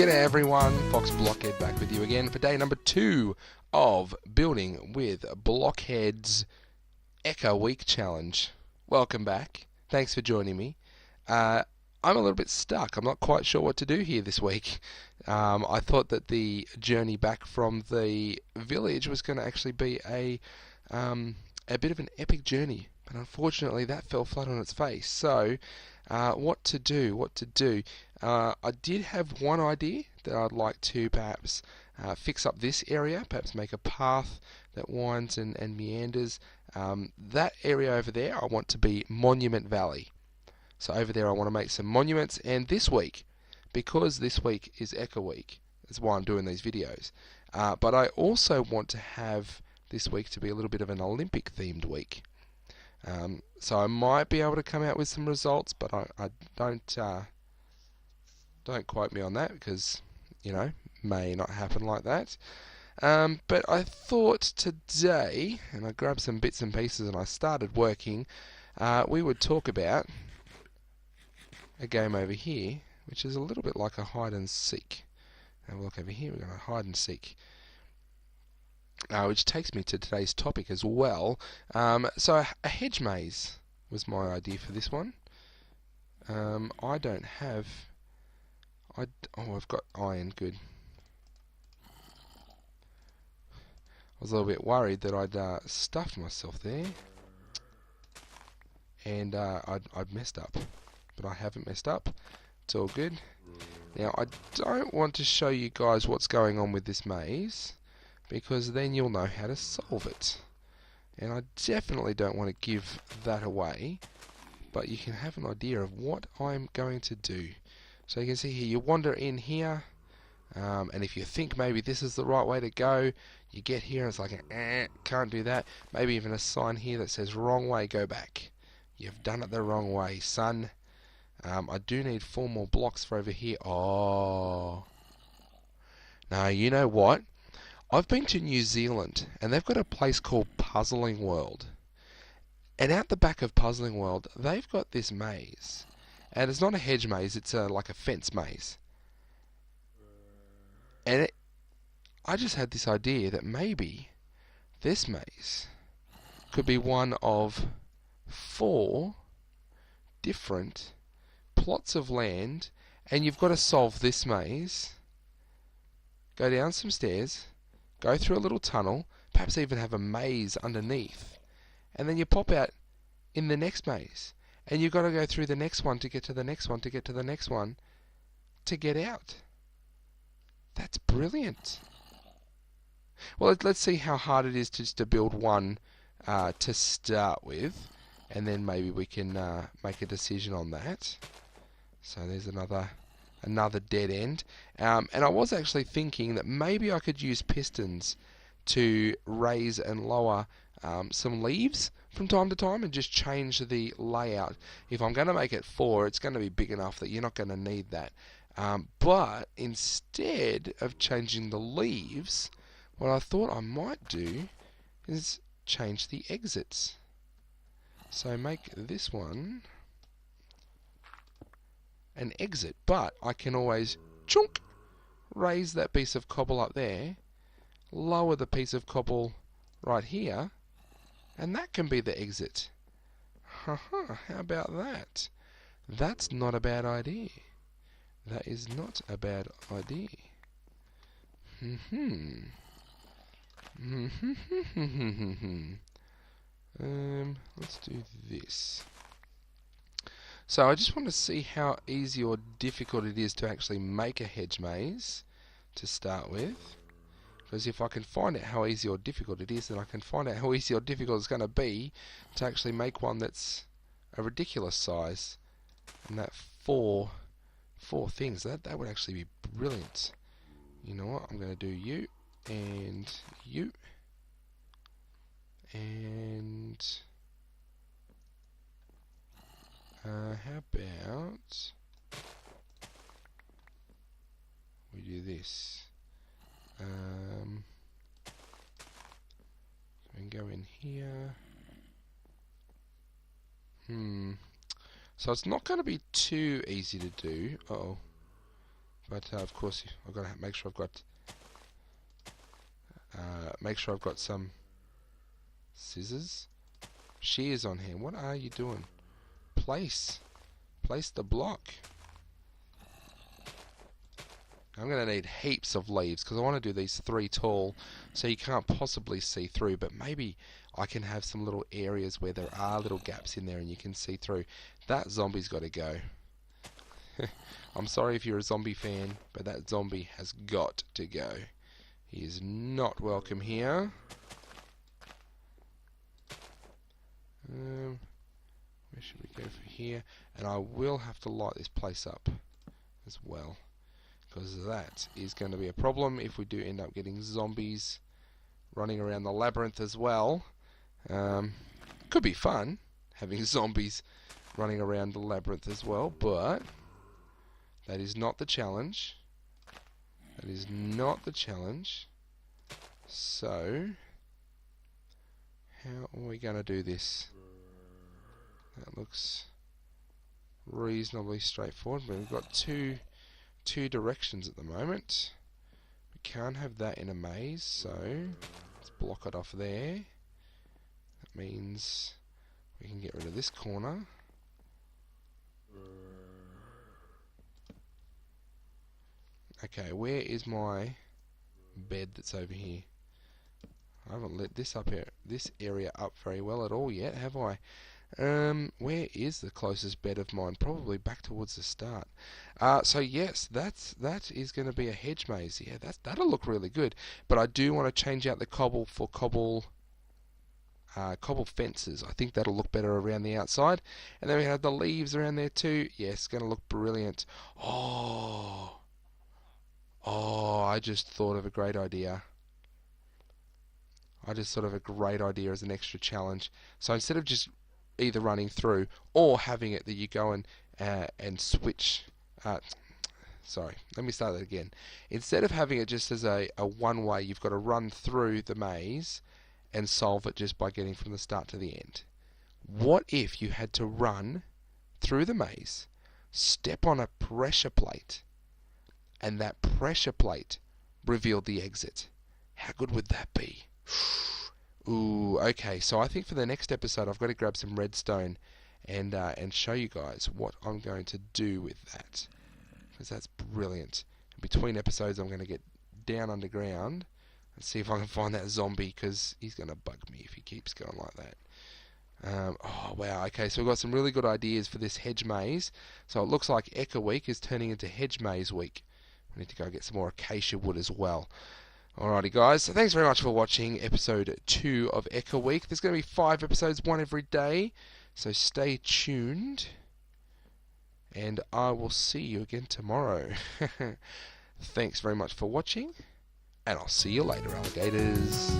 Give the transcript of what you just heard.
G'day everyone, FoxBlockhead back with you again for day number 2 of building with Blockhead's Ekka Week Challenge. Welcome back. Thanks for joining me. I'm a little bit stuck. I'm not quite sure what to do here this week. I thought that the journey back from the village was going to actually be a bit of an epic journey, but unfortunately that fell flat on its face. So, what to do? I did have one idea that I'd like to perhaps fix up this area, perhaps make a path that winds and meanders. That area over there I want to be Monument Valley. So over there I want to make some monuments, and this week, because this week is Ekka Week, that's why I'm doing these videos, but I also want to have this week to be a little bit of an Olympic themed week. So I might be able to come out with some results, but I don't quote me on that, because, you know, may not happen like that. But I thought today, and I grabbed some bits and pieces and I started working, we would talk about a game over here, which is a little bit like a hide and seek. Have a look over here, we've got a hide and seek. Which takes me to today's topic as well. So a hedge maze was my idea for this one. I don't have... I've got iron, good. I was a little bit worried that I'd stuffed myself there, and I'd messed up. But I haven't messed up. It's all good. Now, I don't want to show you guys what's going on with this maze, because then you'll know how to solve it. And I definitely don't want to give that away, but you can have an idea of what I'm going to do. So you can see here, you wander in here, and if you think maybe this is the right way to go, you get here and it's like, can't do that. Maybe even a sign here that says wrong way, go back. You've done it the wrong way, son. I do need 4 more blocks for over here. Oh. Now, you know what? I've been to New Zealand, and they've got a place called Puzzling World. And out the back of Puzzling World, they've got this maze. And it's not a hedge maze, it's like a fence maze. And I just had this idea that maybe this maze could be one of 4 different plots of land, and you've got to solve this maze, go down some stairs, go through a little tunnel, perhaps even have a maze underneath, and then you pop out in the next maze, and you've got to go through the next one to get to the next one to get to the next one to get out. That's brilliant. Well, let's see how hard it is just to build one to start with, and then maybe we can make a decision on that. So there's another dead end. And I was actually thinking that maybe I could use pistons to raise and lower some leaves from time to time and just change the layout. If I'm going to make it 4, it's going to be big enough that you're not going to need that. But instead of changing the leaves, what I thought I might do is change the exits. So make this one an exit, but I can always chunk raise that piece of cobble up there, lower the piece of cobble right here, and that can be the exit. Haha, how about that? That's not a bad idea. That is not a bad idea. Let's do this. So I just want to see how easy or difficult it is to actually make a hedge maze to start with. Because if I can find out how easy or difficult it is, then I can find out how easy or difficult it's going to be to actually make one that's a ridiculous size. And that 4 things, that would actually be brilliant. You know what, I'm going to do you, and you, and how about we do this? We can go in here. So it's not going to be too easy to do. Uh-oh. But of course, I've got to make sure I've got some scissors, shears on hand. What are you doing? Place the block. I'm going to need heaps of leaves because I want to do these 3 tall so you can't possibly see through, but maybe I can have some little areas where there are little gaps in there and you can see through. That zombie's got to go. I'm sorry if you're a zombie fan, but that zombie has got to go. He is not welcome here. Where should we go from here? And I will have to light this place up as well, because that is going to be a problem if we do end up getting zombies running around the labyrinth as well. Could be fun having zombies running around the labyrinth as well, but that is not the challenge. That is not the challenge. So, how are we going to do this? That looks reasonably straightforward, but we've got two directions at the moment. We can't have that in a maze, so let's block it off there. That means we can get rid of this corner. Okay, where is my bed that's over here? I haven't lit this area up very well at all yet, have I? Where is the closest bed of mine? Probably back towards the start. So yes, that is going to be a hedge maze. Yeah, that'll look really good. But I do want to change out the cobble for cobble fences. I think that'll look better around the outside. And then we have the leaves around there too. Yes, going to look brilliant. Oh, I just thought of a great idea. I just thought of a great idea as an extra challenge. So instead of just either running through or having it that you go and switch. Sorry, let me start that again. Instead of having it just as a one-way, you've got to run through the maze and solve it just by getting from the start to the end. What if you had to run through the maze, step on a pressure plate, and that pressure plate revealed the exit? How good would that be? Ooh, okay, so I think for the next episode I've got to grab some redstone and show you guys what I'm going to do with that, because that's brilliant. Between episodes I'm going to get down underground and see if I can find that zombie, because he's going to bug me if he keeps going like that. Oh wow, okay, so we've got some really good ideas for this hedge maze. So it looks like Ekka week is turning into hedge maze week. We need to go get some more acacia wood as well. Alrighty guys, so thanks very much for watching episode 2 of Ekka Week. There's going to be 5 episodes, 1 every day, so stay tuned, and I will see you again tomorrow. Thanks very much for watching, and I'll see you later, alligators.